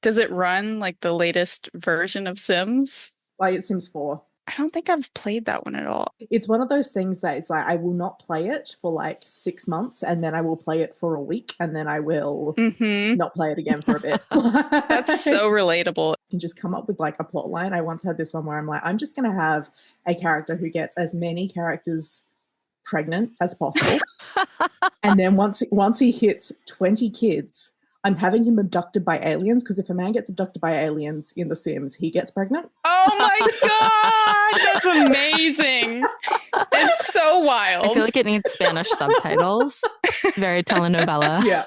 Does it run like the latest version of Sims? Like Sims 4. I don't think I've played that one at all. It's one of those things that it's like I will not play it for like 6 months and then I will play it for a week and then I will not play it again for a bit. That's so relatable. You can just come up with like a plot line. I once had this one where I'm like, I'm just going to have a character who gets as many characters pregnant as possible. And then once he hits 20 kids, I'm having him abducted by aliens, because if a man gets abducted by aliens in The Sims, he gets pregnant. Oh my God, that's amazing. It's so wild. I feel like it needs Spanish subtitles. It's very telenovela. Yeah.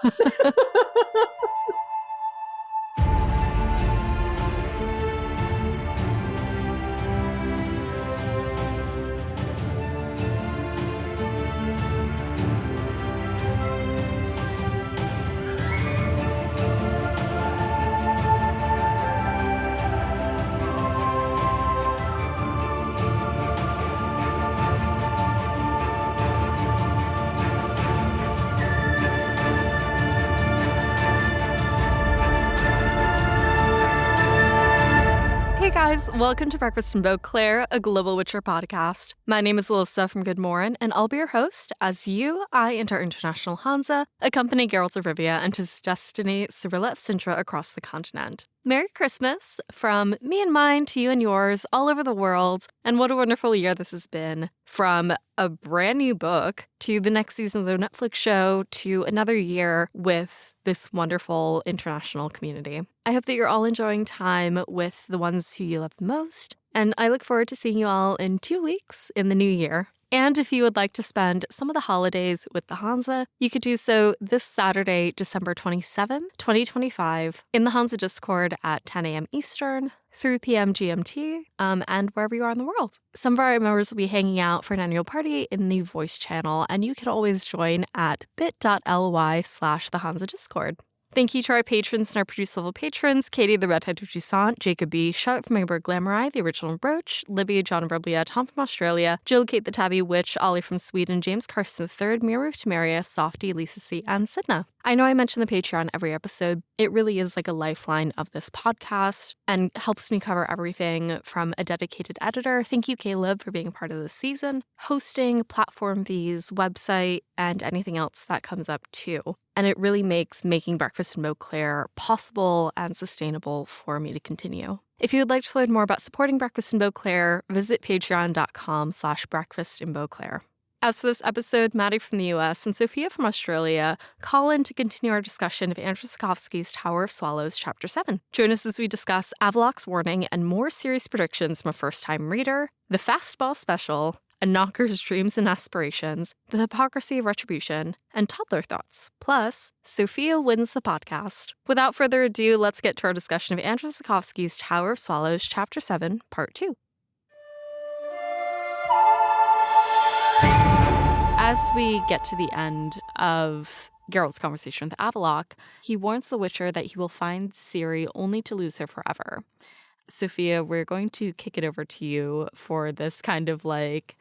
Hey guys, welcome to Breakfast in Beauclair, a Global Witcher podcast. My name is Alyssa from Good Morn, and I'll be your host as I and our international Hansa accompany Geralt of Rivia and his destiny Cyrilla of Sintra across the continent. Merry Christmas from me and mine to you and yours all over the world, and what a wonderful year this has been. From a brand new book to the next season of the Netflix show to another year with this wonderful international community. I hope that you're all enjoying time with the ones who you love the most, and I look forward to seeing you all in 2 weeks in the new year. And if you would like to spend some of the holidays with the Hansa, you could do so this Saturday, December 27, 2025, in the Hansa Discord at 10 a.m. Eastern, 3 p.m. GMT, and wherever you are in the world. Some of our members will be hanging out for an annual party in the voice channel, and you can always join at bit.ly/the Hansa Discord. Thank you to our patrons and our producer-level patrons, Katie the Redhead of Toussaint, Jacob B., Charlotte from Amber Glamorai, the original Roach, Libby, John Reblia, Tom from Australia, Jill Kate the Tabby Witch, Ollie from Sweden, James Carson III, Mira Tamaria, Softy, Lisa C., and Sidna. I know I mention the Patreon every episode. It really is like a lifeline of this podcast and helps me cover everything from a dedicated editor. Thank you, Caleb, for being a part of this season, hosting, platform fees, website, and anything else that comes up too. And it really makes making Breakfast in Beauclair possible and sustainable for me to continue. If you would like to learn more about supporting Breakfast in Beauclair, visit patreon.com/breakfastinbeauclair. As for this episode, Madi from the US and Sophia from Australia call in to continue our discussion of Andrzej Sapkowski's Tower of Swallows, Chapter 7. Join us as we discuss Avallach's warning and more serious predictions from a first-time reader, the Fastball Special, a knocker's dreams and aspirations, the hypocrisy of retribution, and toddler thoughts. Plus, Sophia wins the podcast. Without further ado, let's get to our discussion of Andrzej Sapkowski's Tower of Swallows, Chapter 7, Part 2. As we get to the end of Geralt's conversation with Avallach, he warns the Witcher that he will find Ciri only to lose her forever. Sophia, we're going to kick it over to you for this kind of like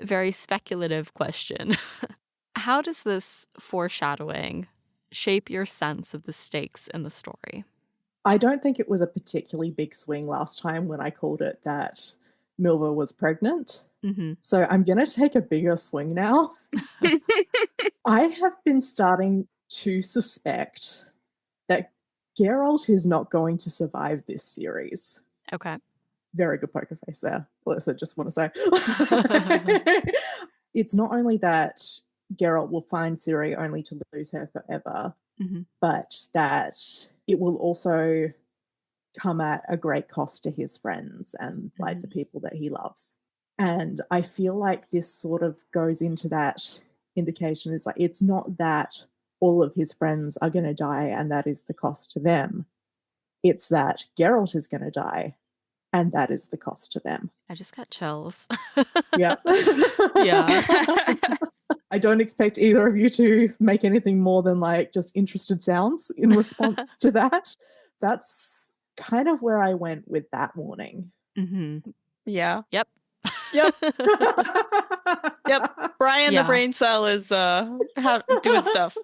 very speculative question. How does this foreshadowing shape your sense of the stakes in the story? I don't think it was a particularly big swing last time when I called it that Milva was pregnant. Mm-hmm. So I'm going to take a bigger swing now. I have been starting to suspect that Geralt is not going to survive this series. Okay. Very good poker face there, Alyssa, just want to say. It's not only that Geralt will find Ciri only to lose her forever, but that it will also come at a great cost to his friends and like the people that he loves. And I feel like this sort of goes into that indication is like, it's not that all of his friends are going to die and that is the cost to them. It's that Geralt is going to die and that is the cost to them. I just got chills. Yeah. Yeah. I don't expect either of you to make anything more than like just interested sounds in response to that. That's kind of where I went with that warning. Mm-hmm. Yeah. Yep. Yep. Brian the brain cell is doing stuff.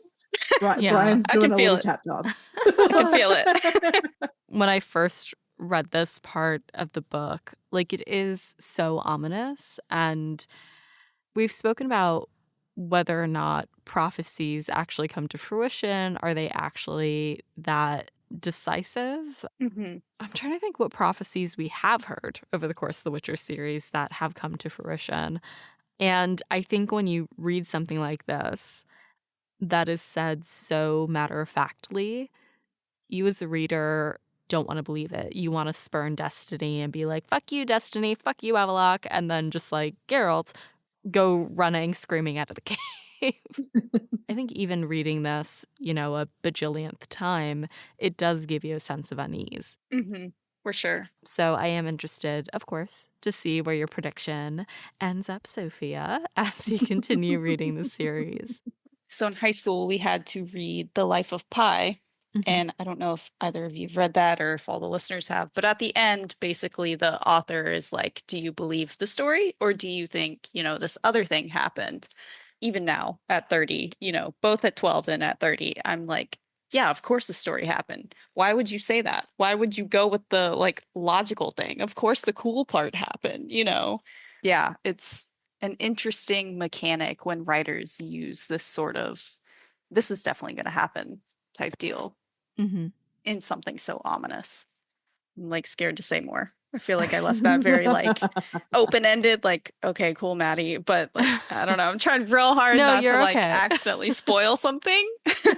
Brian's doing a little it. tap dance. I can feel it. when I first read this part of the book, like, it is so ominous. And we've spoken about whether or not prophecies actually come to fruition. Are they actually that decisive? Mm-hmm. I'm trying to think what prophecies we have heard over the course of the Witcher series that have come to fruition. And I think when you read something like this that is said so matter-of-factly, you as a reader don't want to believe it. You want to spurn Destiny and be like, fuck you, Destiny, fuck you, Avallach, and then just like Geralt, go running, screaming out of the cave. I think even reading this, a bajillionth time, it does give you a sense of unease. Mm-hmm. For sure. So I am interested, of course, to see where your prediction ends up, Sophia, as you continue reading the series. So in high school, we had to read The Life of Pi. Mm-hmm. And I don't know if either of you have read that or if all the listeners have. But at the end, basically, the author is like, do you believe the story? Or do you think, this other thing happened? Even now at 30, both at 12 and at 30, I'm like, yeah, of course the story happened. Why would you say that? Why would you go with the logical thing? Of course the cool part happened, Yeah, it's an interesting mechanic when writers use this sort of, this is definitely going to happen type deal in something so ominous. I'm scared to say more. I feel like I left that very open-ended, okay, cool, Maddie. But I don't know. I'm trying real hard not to okay. accidentally spoil something.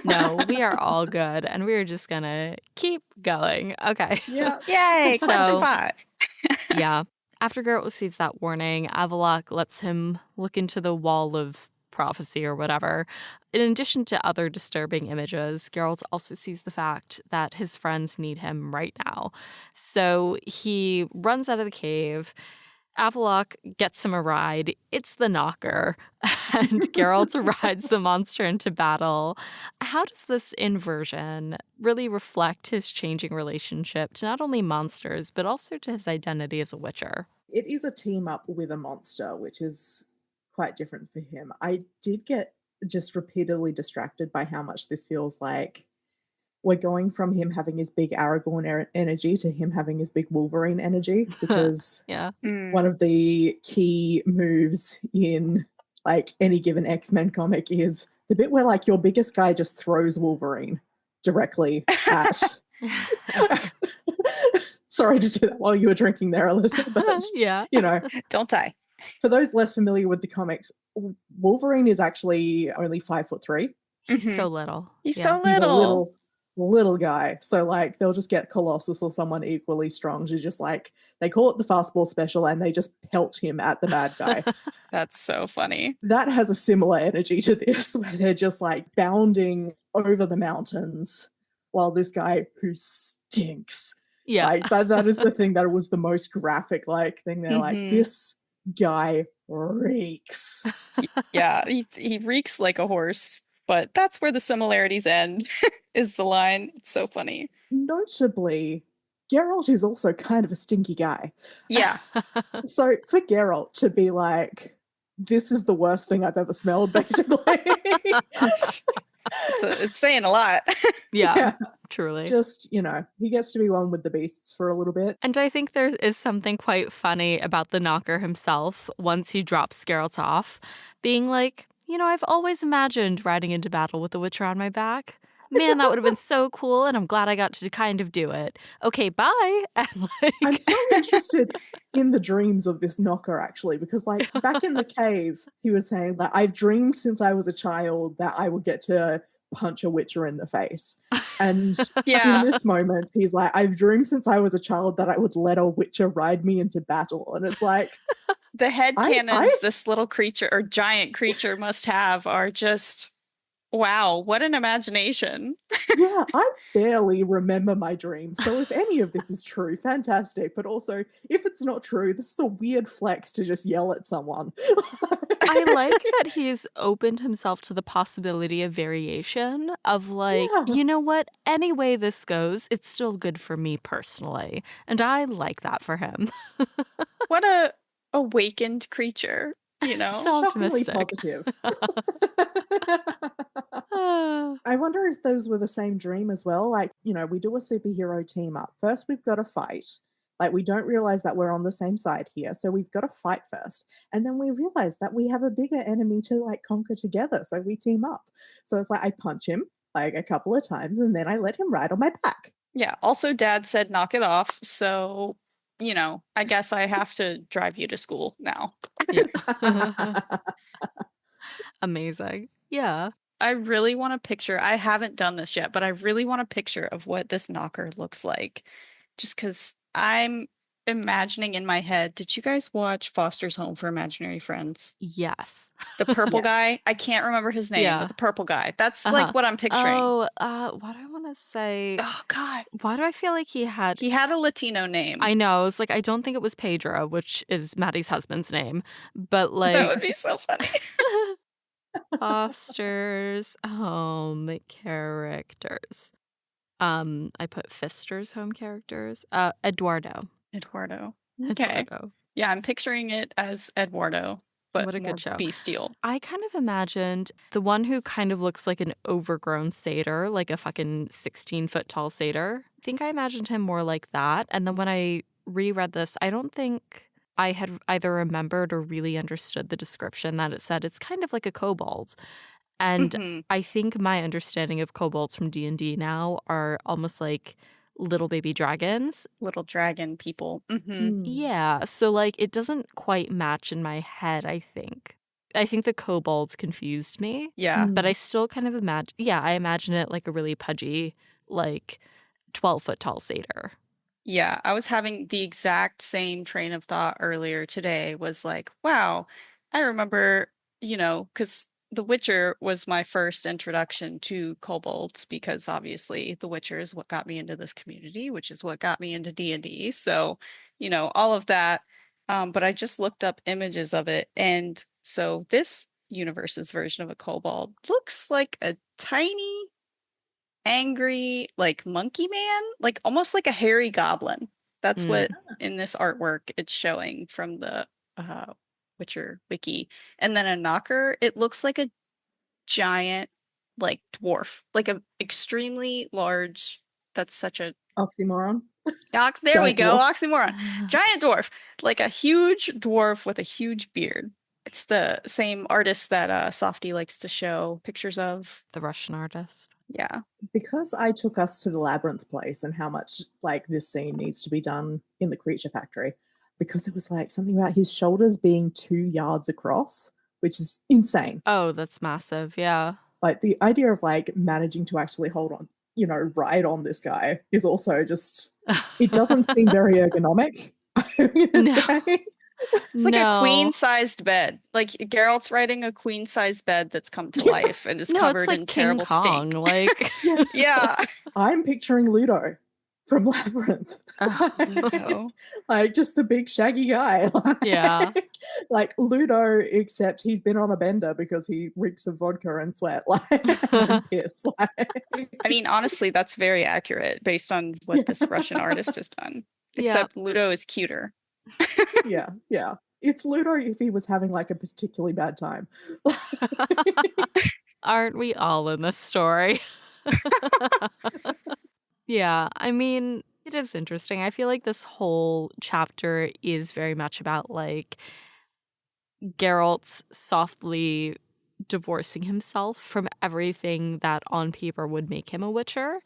No, we are all good. And we're just going to keep going. Okay. Yeah. Yay. Question 5. Yeah. After Geralt receives that warning, Avallach lets him look into the wall of prophecy or whatever. In addition to other disturbing images, Geralt also sees the fact that his friends need him right now. So he runs out of the cave. Avallach gets him a ride. It's the knocker. And Geralt rides the monster into battle. How does this inversion really reflect his changing relationship to not only monsters, but also to his identity as a Witcher? It is a team up with a monster, which is quite different for him. I did get just repeatedly distracted by how much this feels like we're going from him having his big Aragorn energy to him having his big Wolverine energy, because one of the key moves in any given X-Men comic is the bit where your biggest guy just throws Wolverine directly at sorry to do that while you were drinking there, Alyssa, but Don't die. For those less familiar with the comics, Wolverine is actually only 5'3". He's so little. He's so little. He's a little guy. So they'll just get Colossus or someone equally strong to just they call it the Fastball Special and they just pelt him at the bad guy. That's so funny. That has a similar energy to this, where they're just bounding over the mountains while this guy who stinks. Yeah. That is the thing that was the most graphic thing. They're this guy reeks. Yeah, he reeks like a horse, but that's where the similarities end, is the line. It's so funny. Notably, Geralt is also kind of a stinky guy. Yeah. So for Geralt to be this is the worst thing I've ever smelled, basically. It's saying a lot. Yeah, truly. Just, he gets to be one with the beasts for a little bit. And I think there is something quite funny about the knocker himself once he drops Geralt off, being I've always imagined riding into battle with the Witcher on my back. Man, that would have been so cool, and I'm glad I got to kind of do it. Okay, bye. And I'm so interested in the dreams of this knocker, actually, because back in the cave, he was saying I've dreamed since I was a child that I would get to punch a Witcher in the face. And in this moment, he's I've dreamed since I was a child that I would let a Witcher ride me into battle. And it's the headcanons this little creature or giant creature must have are just... Wow, what an imagination. Yeah, I barely remember my dreams. So if any of this is true, fantastic. But also, if it's not true, this is a weird flex to just yell at someone. I like that he's opened himself to the possibility of variation of you know what? Any way this goes, it's still good for me personally. And I like that for him. What a awakened creature. So shockingly optimistic. positive. I wonder if those were the same dream as well. Like, we do a superhero team up. First, we've got to fight. Like, we don't realize that we're on the same side here. So we've got to fight first. And then we realize that we have a bigger enemy to like conquer together. So we team up. So it's like I punch him like a couple of times and then I let him ride on my back. Yeah. Also, Dad said knock it off. So, I guess I have to drive you to school now. Yeah. Amazing. Yeah. I really want a picture. I haven't done this yet, but I really want a picture of what this knocker looks like. Just because I'm imagining in my head. Did you guys watch Foster's Home for Imaginary Friends? Yes. The purple Yes. guy? I can't remember his name, Yeah. but the purple guy. That's like what I'm picturing. Oh, what do I want to say? Oh, God. Why do I feel like he had a Latino name. I know. It's like I don't think it was Pedro, which is Maddie's husband's name, but like That would be so funny. Foster's home characters. I put Pfister's home characters. Eduardo. Okay. Eduardo. Yeah, I'm picturing it as Eduardo, but What a more good show. bestial. I kind of imagined the one who kind of looks like an overgrown satyr, like a fucking 16-foot tall satyr. I think I imagined him more like that. And then when I reread this, I don't think I had either remembered or really understood the description that it said. It's kind of like a kobold. And I think my understanding of kobolds from D&D now are almost like little baby dragons. Little dragon people. Yeah. So like it doesn't quite match in my head, I think. I think the kobolds confused me. Yeah. But I still kind of I imagine it like a really pudgy, like 12-foot tall satyr. Yeah, I was having the exact same train of thought earlier today, was like, wow, I remember, because The Witcher was my first introduction to kobolds, because obviously The Witcher is what got me into this community, which is what got me into D&D. So, all of that. But I just looked up images of it. And so this universe's version of a kobold looks like a tiny, angry, like monkey man, like almost like a hairy goblin. That's what in this artwork it's showing from the Witcher wiki. And then a knocker, it looks like a giant, like dwarf, like a extremely large. That's such a Oxymoron. there we Giant go, dwarf. oxymoron. Giant dwarf, like a huge dwarf with a huge beard. It's the same artist that Softy likes to show pictures of. The Russian artist. Yeah. Because I took us to the labyrinth place and how much like this scene needs to be done in the creature factory, because it was like something about his shoulders being 2 yards across, which is insane. Oh, that's massive. Yeah. Like the idea of like managing to actually hold on, ride on this guy is also just, it doesn't seem very ergonomic. It's like a queen-sized bed. Like Geralt's riding a queen-sized bed that's come to life and is covered like in King terrible Kong, stink. like Yeah. I'm picturing Ludo from Labyrinth. Ludo. Like just the big shaggy guy. Yeah. Like Ludo, except he's been on a bender because he reeks of vodka and sweat. And piss. I mean, honestly, that's very accurate based on what this Russian artist has done. Except Ludo is cuter. Yeah. It's Ludo if he was having like a particularly bad time. Aren't we all in this story? Yeah, I mean, it is interesting. I feel like this whole chapter is very much about like Geralt's softly divorcing himself from everything that on paper would make him a witcher.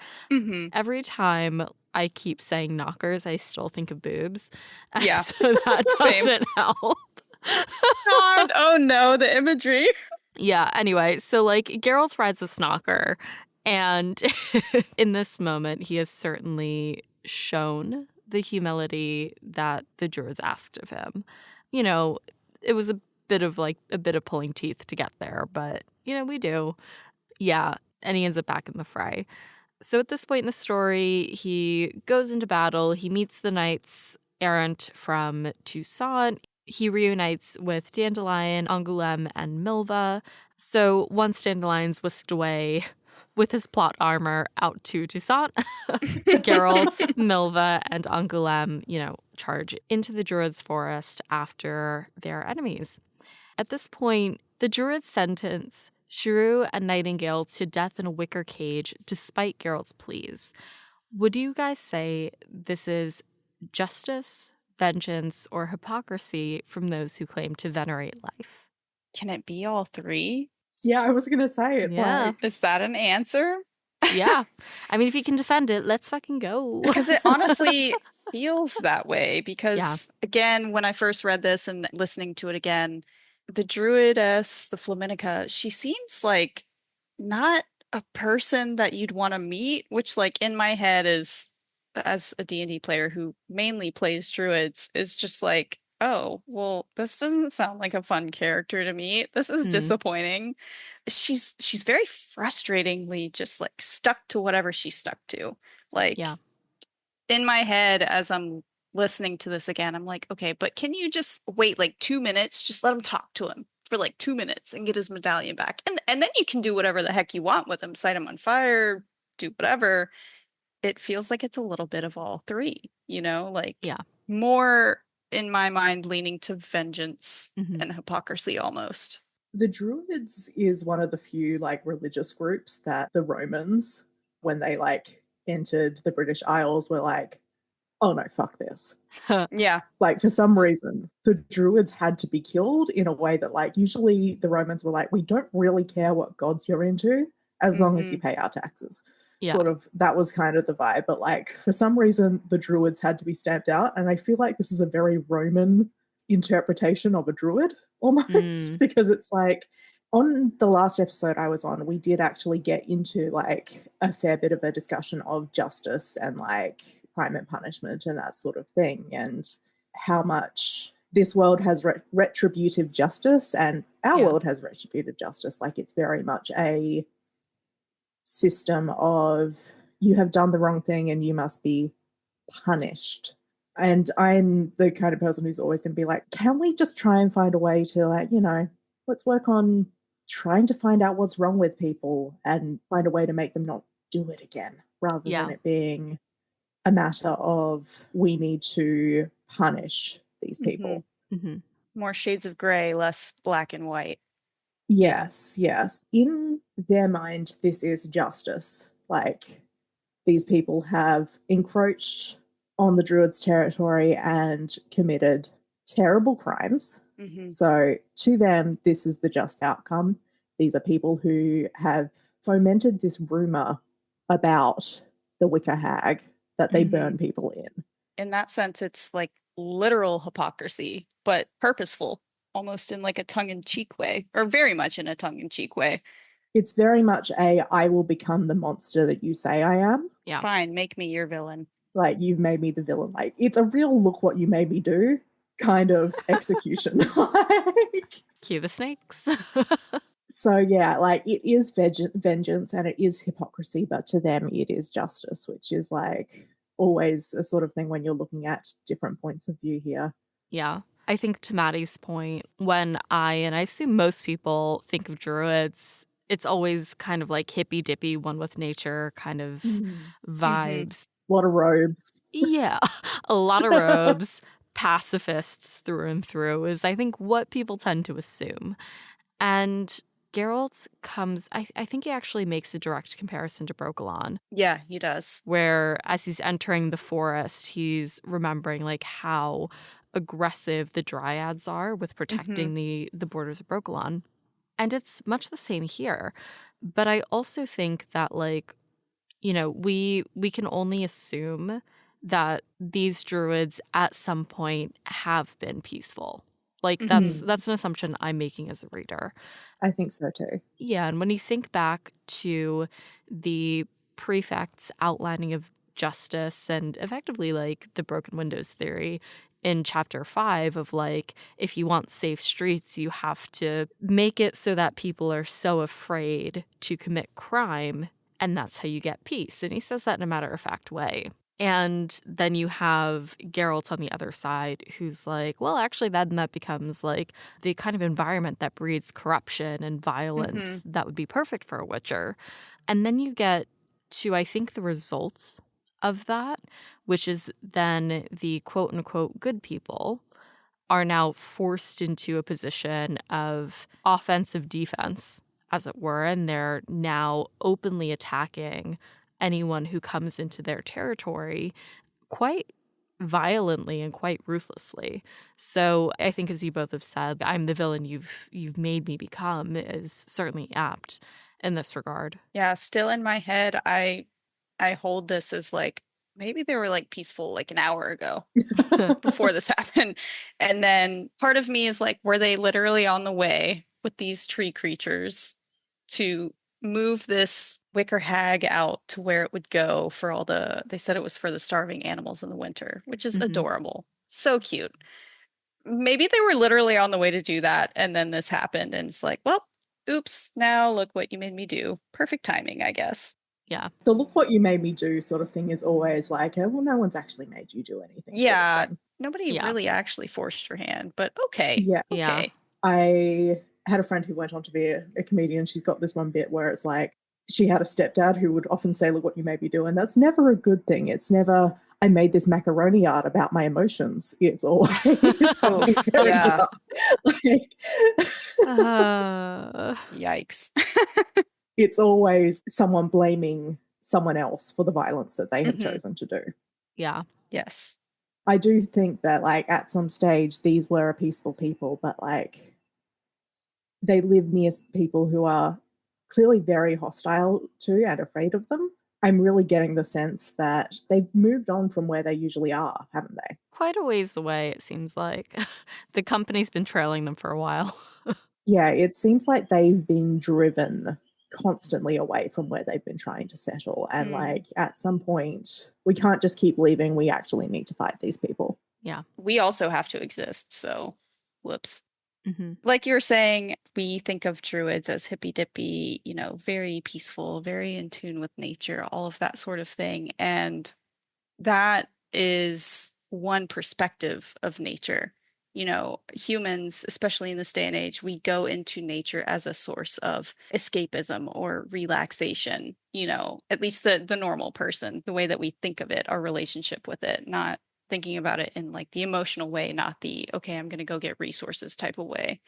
Every time I keep saying knockers, I still think of boobs. Yeah. So that doesn't help. God, oh no, the imagery. Yeah, anyway, so like Geralt rides this knocker, and in this moment, he has certainly shown the humility that the druids asked of him. It was a bit of pulling teeth to get there, but, we do. Yeah, and he ends up back in the fray. So at this point in the story, he goes into battle. He meets the knights errant from Toussaint. He reunites with Dandelion, Angoulême, and Milva. So once Dandelion's whisked away with his plot armor out to Toussaint, Geralt, Milva, and Angoulême, charge into the Druids' forest after their enemies. At this point, the Druids' sentence shrew a nightingale to death in a wicker cage despite Geralt's pleas. Would you guys say this is justice, vengeance, or hypocrisy from those who claim to venerate life? Can it be all three? Yeah, I was gonna say it's like, is that an answer? Yeah. I mean, if you can defend it, let's fucking go. Because it honestly feels that way. Because again, when I first read this and listening to it again, the druidess, the Flaminica, she seems like not a person that you'd want to meet, which like in my head is, as a D&D player who mainly plays druids, is just like, oh, well, this doesn't sound like a fun character to meet. This is disappointing. She's very frustratingly just like stuck to whatever she's stuck to. Like in my head, as I'm listening to this again, I'm like, okay, but can you just wait like 2 minutes? Just let him talk to him for like 2 minutes and get his medallion back. And then you can do whatever the heck you want with him, set him on fire, do whatever. It feels like it's a little bit of all three, like more in my mind leaning to vengeance and hypocrisy almost. The Druids is one of the few like religious groups that the Romans, when they like entered the British Isles, were like, oh no, fuck this. Yeah. Like for some reason, the Druids had to be killed in a way that like usually the Romans were like, we don't really care what gods you're into as long as you pay our taxes. Yeah. Sort of, that was kind of the vibe. But like for some reason, the Druids had to be stamped out. And I feel like this is a very Roman interpretation of a Druid almost, because it's like on the last episode I was on, we did actually get into like a fair bit of a discussion of justice and like crime and punishment and that sort of thing, and how much this world has retributive justice and our world has retributive justice. Like it's very much a system of you have done the wrong thing and you must be punished. And I'm the kind of person who's always going to be like, can we just try and find a way to like, let's work on trying to find out what's wrong with people and find a way to make them not do it again, rather than it being a matter of we need to punish these people. More shades of gray, less black and white. Yes. In their mind, this is justice. Like these people have encroached on the Druids' territory and committed terrible crimes. So to them, this is the just outcome. These are people who have fomented this rumor about the Wicker Hag that they burn people in. In that sense, it's like literal hypocrisy, but purposeful, almost in like a tongue-in-cheek way, or very much in a tongue-in-cheek way. It's very much I will become the monster that you say I am. Yeah. Fine, make me your villain. Like, you've made me the villain. Like, it's a real look what you made me do kind of execution. Cue the snakes. So, yeah, like, it is vengeance and it is hypocrisy, but to them it is justice, which is, like, always a sort of thing when you're looking at different points of view here. Yeah. I think to Maddie's point, when and I assume most people think of druids, it's always kind of like hippy-dippy, one with nature kind of vibes. A lot of robes. Yeah, a lot of robes. Pacifists through and through is, I think, what people tend to assume. And Geralt comes, I think he actually makes a direct comparison to Brokilon. Yeah, he does. Where as he's entering the forest, he's remembering like how aggressive the dryads are with protecting the borders of Brokilon. And it's much the same here. But I also think that, like, we can only assume that these druids at some point have been peaceful. Like, that's an assumption I'm making as a reader. I think so too. Yeah, and when you think back to the prefect's outlining of justice and effectively, like, the broken windows theory in chapter 5 of, like, if you want safe streets, you have to make it so that people are so afraid to commit crime, and that's how you get peace. And he says that in a matter-of-fact way. And then you have Geralt on the other side who's like, well, actually, then that becomes like the kind of environment that breeds corruption and violence that would be perfect for a Witcher. And then you get to, I think, the results of that, which is then the quote-unquote good people are now forced into a position of offensive defense as it were, and they're now openly attacking anyone who comes into their territory quite violently and quite ruthlessly. So I think, as you both have said, I'm the villain you've made me become is certainly apt in this regard. Yeah, still in my head, I hold this as like maybe they were like peaceful like an hour ago before this happened. And then part of me is like, were they literally on the way with these tree creatures to move this wicker hag out to where it would go for all they said it was for the starving animals in the winter, which is adorable. So cute. Maybe they were literally on the way to do that, and then this happened, and it's like, well, oops, now look what you made me do. Perfect timing, I guess. Yeah. The look what you made me do sort of thing is always like, oh, well, no one's actually made you do anything. Yeah, sort of thing. nobody really actually forced your hand, but okay. Yeah. Okay. I had a friend who went on to be a comedian. She's got this one bit where it's like she had a stepdad who would often say, look what you made me do. And that's never a good thing. It's never, I made this macaroni art about my emotions. It's always something very dark. Like, yikes. It's always someone blaming someone else for the violence that they have chosen to do. Yeah. Yes. I do think that, like, at some stage, these were a peaceful people, but, like, they live near people who are clearly very hostile to and afraid of them. I'm really getting the sense that they've moved on from where they usually are, haven't they? Quite a ways away, it seems like. The company's been trailing them for a while. Yeah, it seems like they've been driven constantly away from where they've been trying to settle. And like at some point, we can't just keep leaving. We actually need to fight these people. Yeah. We also have to exist. So, whoops. Like you were saying, we think of druids as hippy dippy, you know, very peaceful, very in tune with nature, all of that sort of thing. And that is one perspective of nature. You know, humans, especially in this day and age, we go into nature as a source of escapism or relaxation, you know, at least the normal person, the way that we think of it, our relationship with it, not thinking about it in like the emotional way, not the, okay, I'm going to go get resources type of way.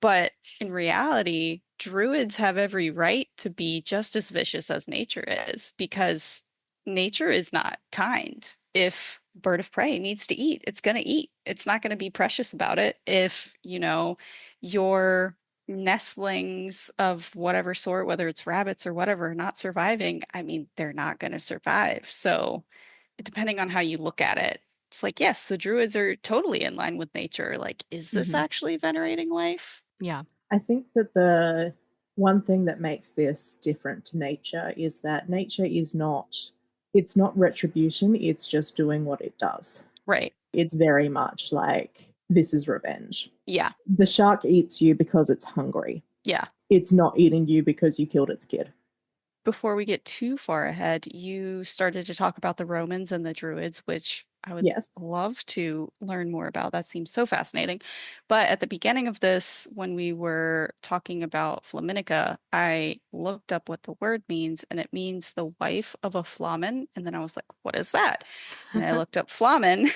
But in reality, druids have every right to be just as vicious as nature is because nature is not kind. If bird of prey needs to eat, it's going to eat. It's not going to be precious about it. If, you know, your nestlings of whatever sort, whether it's rabbits or whatever, not surviving, I mean, they're not going to survive. So, depending on how you look at it, it's like, yes, the druids are totally in line with nature. Like, is this actually venerating life? Yeah. I think that the one thing that makes this different to nature is that nature is not, it's not retribution, it's just doing what it does. Right. It's very much like, this is revenge. Yeah. The shark eats you because it's hungry. Yeah. It's not eating you because you killed its kid. Before we get too far ahead, you started to talk about the Romans and the Druids, which I would love to learn more about. That seems so fascinating. But at the beginning of this, when we were talking about Flaminica, I looked up what the word means, and it means the wife of a flamen. And then I was like, what is that? And I looked up flamen,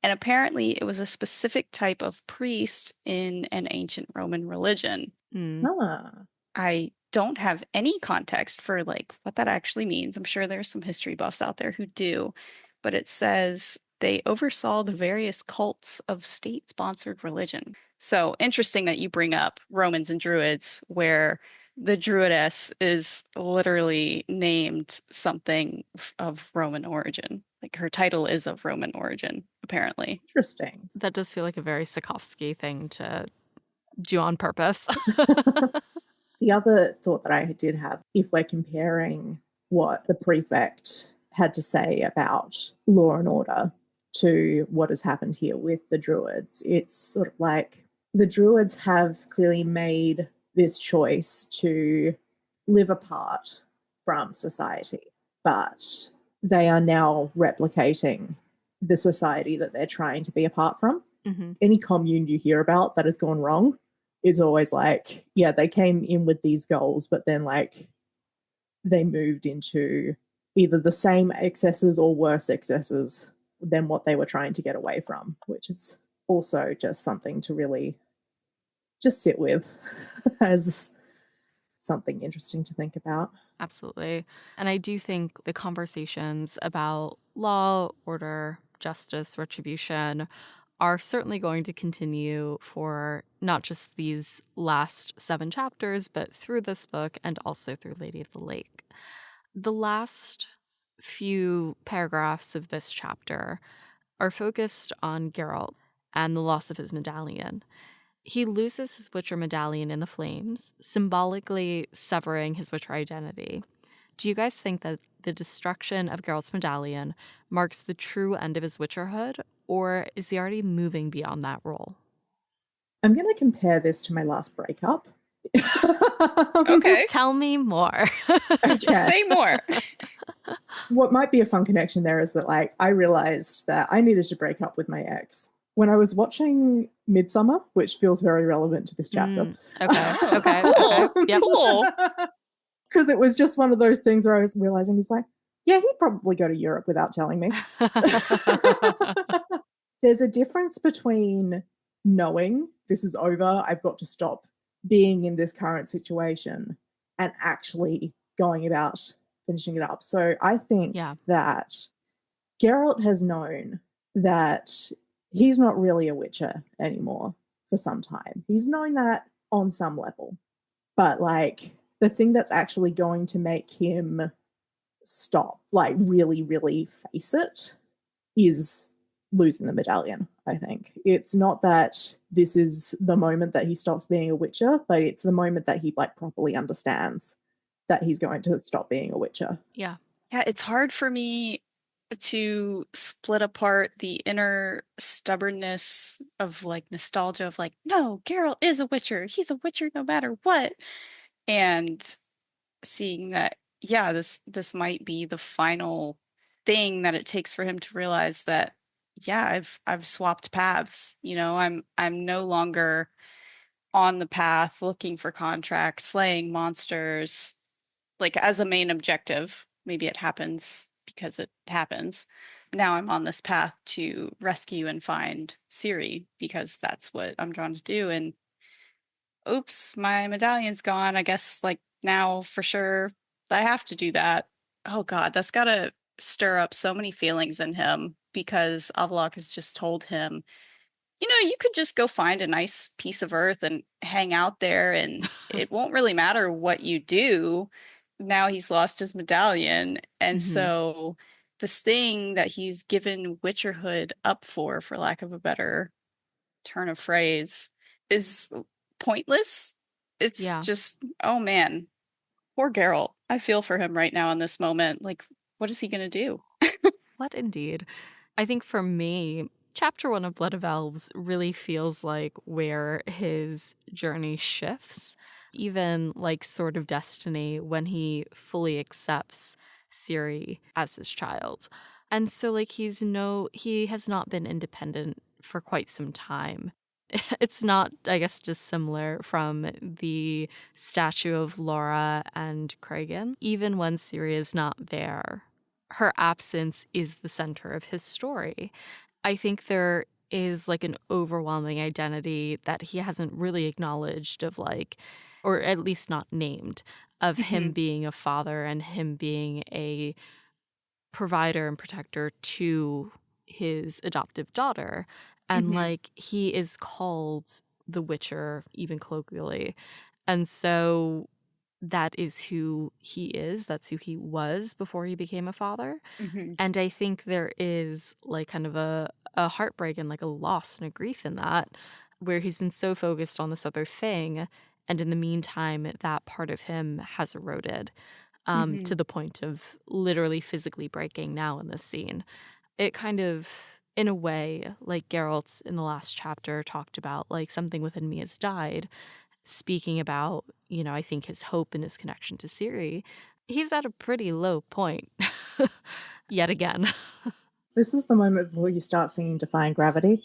and apparently it was a specific type of priest in an ancient Roman religion. I don't have any context for like what that actually means. I'm sure there's some history buffs out there who do, but it says they oversaw the various cults of state-sponsored religion. So interesting that you bring up Romans and Druids, where the Druidess is literally named something of Roman origin. Like her title is of Roman origin, apparently. Interesting. That does feel like a very Sapkowski thing to do on purpose. The other thought that I did have, if we're comparing what the prefect had to say about law and order to what has happened here with the Druids, it's sort of like the Druids have clearly made this choice to live apart from society, but they are now replicating the society that they're trying to be apart from. Any commune you hear about that has gone wrong, it's always like, yeah, they came in with these goals, but then like they moved into either the same excesses or worse excesses than what they were trying to get away from, which is also just something to really just sit with as something interesting to think about. Absolutely. And I do think the conversations about law, order, justice, retribution are certainly going to continue for not just these last 7 chapters, but through this book and also through Lady of the Lake. The last few paragraphs of this chapter are focused on Geralt and the loss of his medallion. He loses his Witcher medallion in the flames, symbolically severing his Witcher identity. Do you guys think that the destruction of Geralt's medallion marks the true end of his Witcherhood, or is he already moving beyond that role? I'm going to compare this to my last breakup. Okay. Tell me more. Okay. Say more. What might be a fun connection there is that, like, I realized that I needed to break up with my ex when I was watching Midsummer, which feels very relevant to this chapter. Okay. Cool. Yep. Cool. Because it was just one of those things where I was realizing he's like, yeah, he'd probably go to Europe without telling me. There's a difference between knowing this is over, I've got to stop being in this current situation, and actually going about finishing it up. So I think that Geralt has known that he's not really a Witcher anymore for some time. He's known that on some level. But, like, the thing that's actually going to make him stop, like, really, really face it, is losing the medallion, I think. It's not that this is the moment that he stops being a Witcher, but it's the moment that he, like, properly understands that he's going to stop being a Witcher. Yeah, it's hard for me to split apart the inner stubbornness of, like, nostalgia of, like, no, Geralt is a Witcher. He's a Witcher no matter what. And seeing that, this might be the final thing that it takes for him to realize that, I've swapped paths. I'm no longer on the path looking for contracts, slaying monsters, like, as a main objective. Maybe it happens because it happens. Now I'm on this path to rescue and find Ciri because that's what I'm drawn to do. And oops, my medallion's gone. I guess, like, now for sure I have to do that. Oh God, that's gotta stir up so many feelings in him because Avallach has just told him, you could just go find a nice piece of earth and hang out there and it won't really matter what you do. Now he's lost his medallion. And so this thing that he's given Witcherhood up for lack of a better turn of phrase, is pointless. It's just, oh man, poor Geralt. I feel for him right now in this moment. Like, what is he going to do? What indeed? I think for me, Chapter 1 of Blood of Elves really feels like where his journey shifts, even like Sword of Destiny, when he fully accepts Ciri as his child. And so, like, he has not been independent for quite some time. It's not, I guess, dissimilar from the statue of Laura and Cregan. Even when Ciri is not there, her absence is the center of his story. I think there is, like, an overwhelming identity that he hasn't really acknowledged of, like, or at least not named, of him being a father and him being a provider and protector to his adoptive daughter. And like, he is called the Witcher, even colloquially. And so that is who he is. That's who he was before he became a father. And I think there is, like, kind of a heartbreak and, like, a loss and a grief in that, where he's been so focused on this other thing. And in the meantime, that part of him has eroded to the point of literally physically breaking now in this scene. It kind of, in a way, like Geralt in the last chapter talked about, like, something within me has died, speaking about, I think his hope and his connection to Ciri. He's at a pretty low point yet again. This is the moment before you start singing Defying Gravity.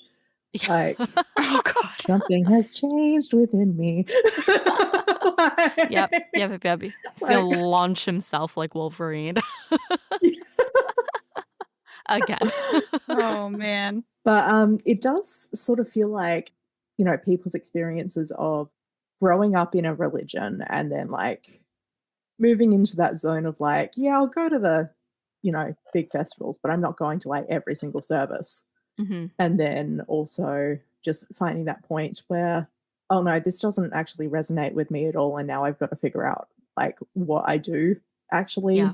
Like, oh God, something has changed within me. Yep. He's gonna launch himself like Wolverine. Again. Oh man. But it does sort of feel like, people's experiences of growing up in a religion and then like moving into that zone of like, yeah, I'll go to the, big festivals, but I'm not going to like every single service. Mm-hmm. And then also just finding that point where, oh no, this doesn't actually resonate with me at all. And now I've got to figure out like what I do actually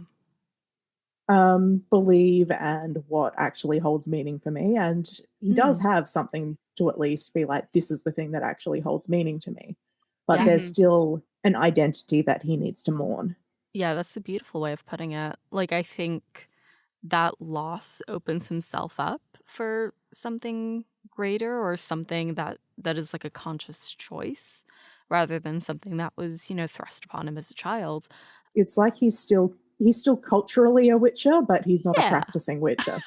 believe and what actually holds meaning for me. And he does have something to at least be like, this is the thing that actually holds meaning to me. But there's still an identity that he needs to mourn. Yeah, that's a beautiful way of putting it. Like, I think that loss opens himself up for something greater or something that is like a conscious choice rather than something that was, thrust upon him as a child. It's like he's still culturally a witcher, but he's not a practicing witcher.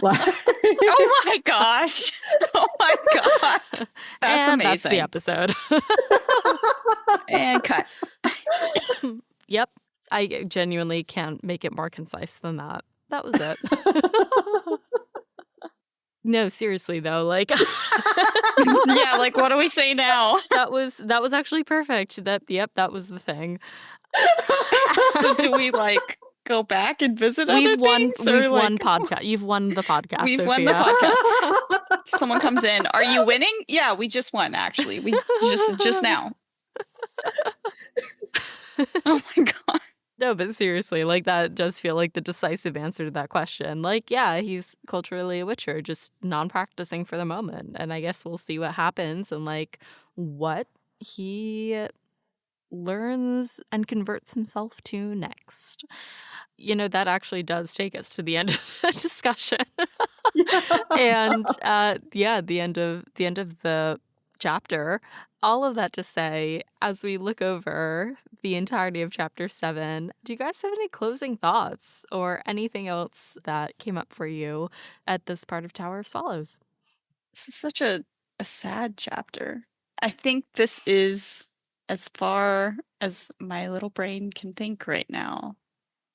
Oh my gosh. Oh my God. That's amazing. That's the episode. And cut. Yep. I genuinely can't make it more concise than that. That was it. No, seriously though, like yeah, like what do we say now? That was actually perfect. That was the thing. So do we like go back and visit we've won podcast. You've won the podcast. We've Sophia. won the podcast. Someone comes in. Are you winning? Yeah, we just won actually. We just now. Oh my God. No, but seriously, like that does feel like the decisive answer to that question. Like, yeah, he's culturally a witcher, just non-practicing for the moment. And I guess we'll see what happens and like what he learns and converts himself to next. That actually does take us to the end of the discussion. And the end of the chapter. All of that to say, as we look over the entirety of chapter 7, do you guys have any closing thoughts or anything else that came up for you at this part of Tower of Swallows? This is such a sad chapter. I think this is, as far as my little brain can think right now,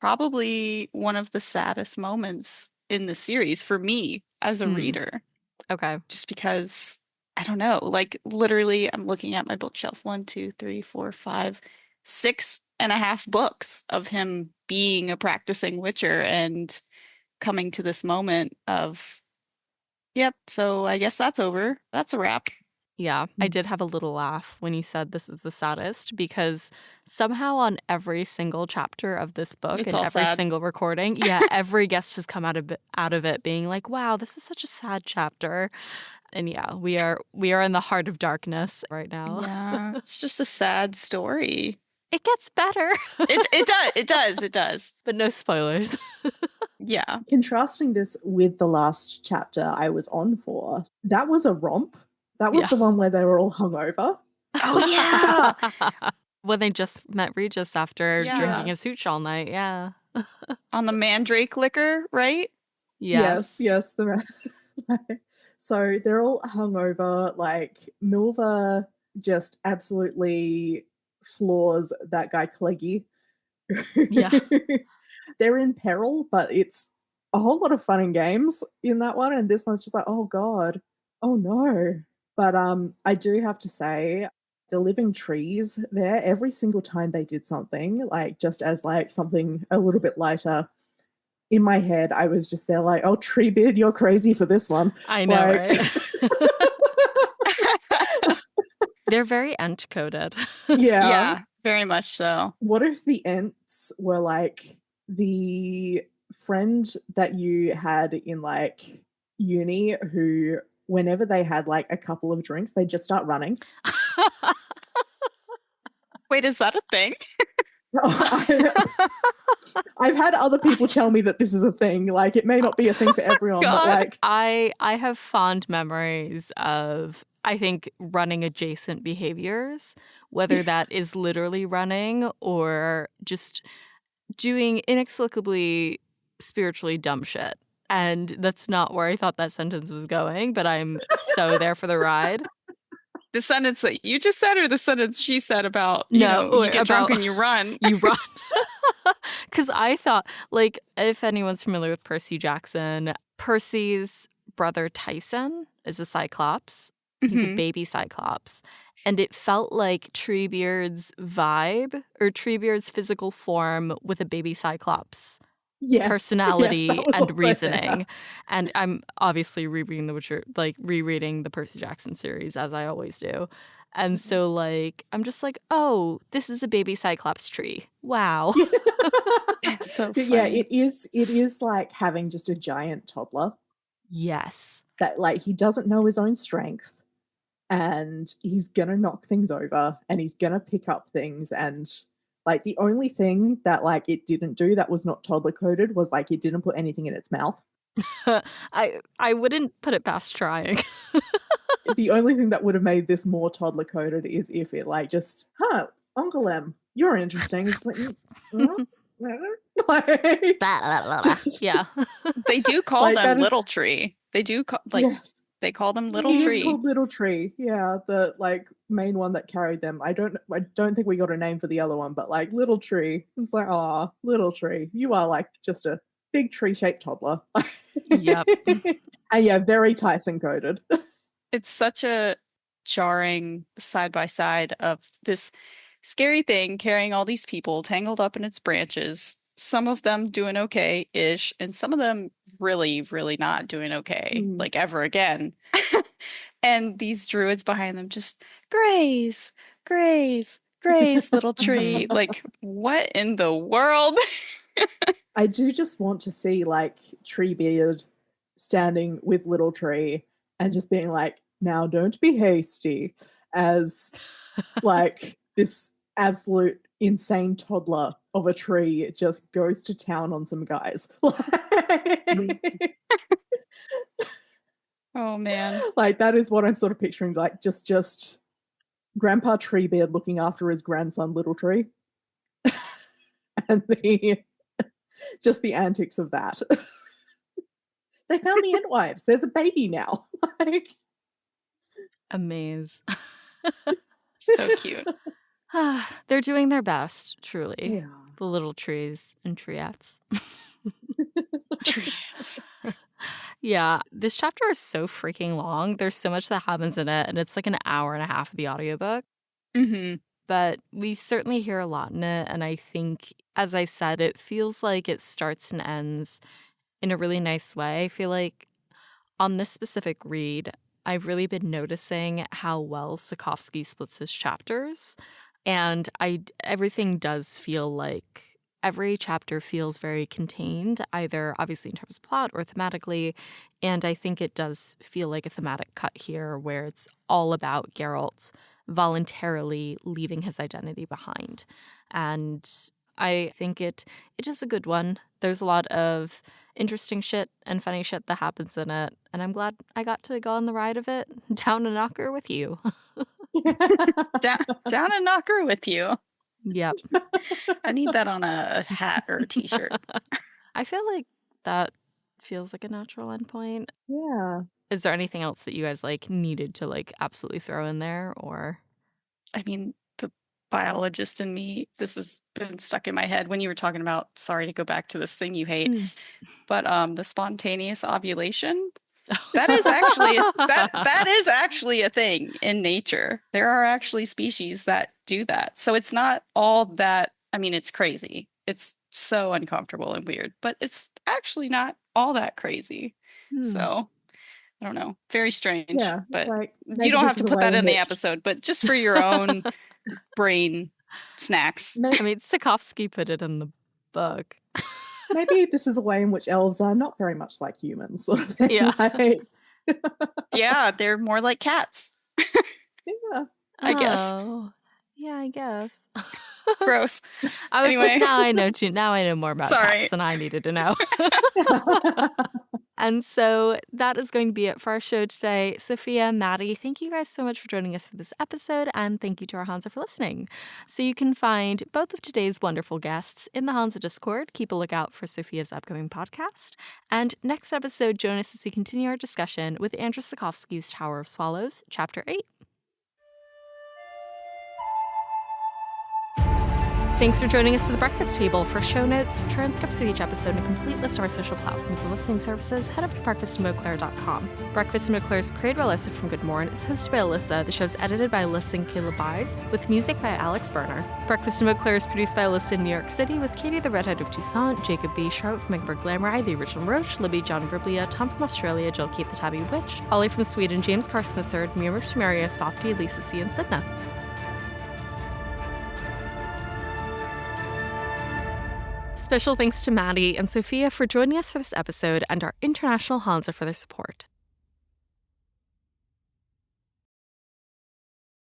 probably one of the saddest moments in the series for me as a reader. Okay. Just because, I don't know, like literally I'm looking at my bookshelf, 1, 2, 3, 4, 5, 6.5 books of him being a practicing witcher and coming to this moment of, yep, so I guess that's over. That's a wrap. Yeah, I did have a little laugh when you said this is the saddest because somehow on every single chapter of this book and every single recording, every guest has come out of it being like, wow, this is such a sad chapter. And yeah, we are in the heart of darkness right now. Yeah, it's just a sad story. It gets better. It does. But no spoilers. Yeah. Contrasting this with the last chapter I was on for, that was a romp. That was the one where they were all hungover. Oh, yeah. When they just met Regis after drinking his hooch all night, On the mandrake liquor, right? Yes. So they're all hungover. Like, Milva just absolutely floors that guy Cleggy. Yeah. They're in peril, but it's a whole lot of fun and games in that one. And this one's just like, oh, God. Oh, no. But I do have to say, the living trees there, every single time they did something, like just as like something a little bit lighter, in my head, I was just there like, oh, Treebeard, you're crazy for this one. I know, right? They're very Ent-coded. Yeah, very much so. What if the Ents were like the friend that you had in like uni who, whenever they had like a couple of drinks, they'd just start running? Wait, is that a thing? I've had other people tell me that this is a thing. Like, it may not be a thing for everyone, but like, I have fond memories of, I think, running adjacent behaviors, whether that is literally running or just doing inexplicably spiritually dumb shit. And that's not where I thought that sentence was going, but I'm so there for the ride. The sentence that you just said or the sentence she said about, you get drunk and you run? You run. Because I thought, like, if anyone's familiar with Percy Jackson, Percy's brother Tyson is a Cyclops. He's a baby Cyclops. And it felt like Treebeard's vibe or Treebeard's physical form with a baby Cyclops personality and reasoning. And I'm obviously rereading The Witcher, like rereading the Percy Jackson series as I always do. And so like I'm just like, oh, this is a baby Cyclops tree. Wow. It's so But funny. yeah, it is like having just a giant toddler. Yes. That like he doesn't know his own strength and he's gonna knock things over and he's gonna pick up things, and like the only thing that like it didn't do that was not toddler coded was like it didn't put anything in its mouth. I wouldn't put it past trying. The only thing that would have made this more toddler coded is if it like just, Uncle M, you're interesting. It's like, Yeah. They do call Like, them that is- Little Tree. They do call yes. they call them Little It Tree. is called Little Tree. Yeah, the like main one that carried them. I don't think we got a name for the other one, but like Little Tree. It's like, oh, Little Tree. You are like just a big tree-shaped toddler. Yep. And yeah, very Tyson coded. It's such a jarring side by side of this scary thing carrying all these people tangled up in its branches. Some of them doing okay-ish, and some of them really, really not doing okay, like ever again. And these druids behind them just graze, graze, graze, little tree. Like, what in the world? I do just want to see like Treebeard standing with Little Tree and just being like, now don't be hasty, as like this absolute insane toddler of a tree just goes to town on some guys. Oh man. Like that is what I'm sort of picturing, like just Grandpa Treebeard looking after his grandson Little Tree. And just the antics of that. They found the Entwives. There's a baby now. Like, Amaze. So cute. They're doing their best, truly. yeah. The little trees and triettes. Trees. Yeah, this chapter is so freaking long. There's so much that happens in it, and it's like an hour and a half of the audiobook. Mm-hmm. But we certainly hear a lot in it, and I think, as I said, it feels like it starts and ends in a really nice way. I feel like on this specific read, I've really been noticing how well Sapkowski splits his chapters, and everything does feel like every chapter feels very contained, either obviously in terms of plot or thematically, and I think it does feel like a thematic cut here where it's all about Geralt voluntarily leaving his identity behind. And I think it is a good one. There's a lot of interesting shit and funny shit that happens in it, and I'm glad I got to go on the ride of it down a knocker with you. Down a knocker with you. Yep. I need that on a hat or a t-shirt. I feel like that feels like a natural endpoint. Yeah. Is there anything else that you guys like needed to like absolutely throw in there, or? I mean, the biologist in me, this has been stuck in my head when you were talking about, sorry to go back to this thing you hate, but the spontaneous ovulation, that is actually that is actually a thing in nature. There are actually species that do that. So it's not all that, I mean, it's crazy. It's so uncomfortable and weird, but it's actually not all that crazy. So I don't know. Very strange. Yeah. But like, you don't have to put that in the which... episode, but just for your own brain snacks. I mean, Sapkowski put it in the book. Maybe this is a way in which elves are not very much like humans, sort of thing. Yeah. Like... Yeah, they're more like cats. Yeah. I guess. Yeah, I guess. Gross. I was Anyway. like, now I know more about Sorry. cats than I needed to know. And so that is going to be it for our show today. Sophia, Madi, thank you guys so much for joining us for this episode, and thank you to our Hansa for listening. So you can find both of today's wonderful guests in the Hansa Discord. Keep a lookout for Sophia's upcoming podcast. And next episode, join us as we continue our discussion with Andrzej Sapkowski's Tower of Swallows, Chapter 8. Thanks for joining us at the Breakfast Table. For show notes, transcripts of each episode, and a complete list of our social platforms and listening services, head over to breakfastandbeauclair.com. Breakfast and Beauclair is created by Alyssa from Good Morn. It's hosted by Alyssa. The show is edited by Alyssa and Caleb Byes, with music by Alex Berner. Breakfast and Beauclair is produced by Alyssa in New York City, with Katie the Redhead of Toussaint, Jacob B. Charlotte from Egberg Glamour, the original Roche, Libby John Verblia, Tom from Australia, Jill Kate the Tabby Witch, Ollie from Sweden, James Carson III, Mira from Maria, Softy, Lisa C. and Sidna. Special thanks to Madi and Sophia for joining us for this episode, and our international Hansa for their support.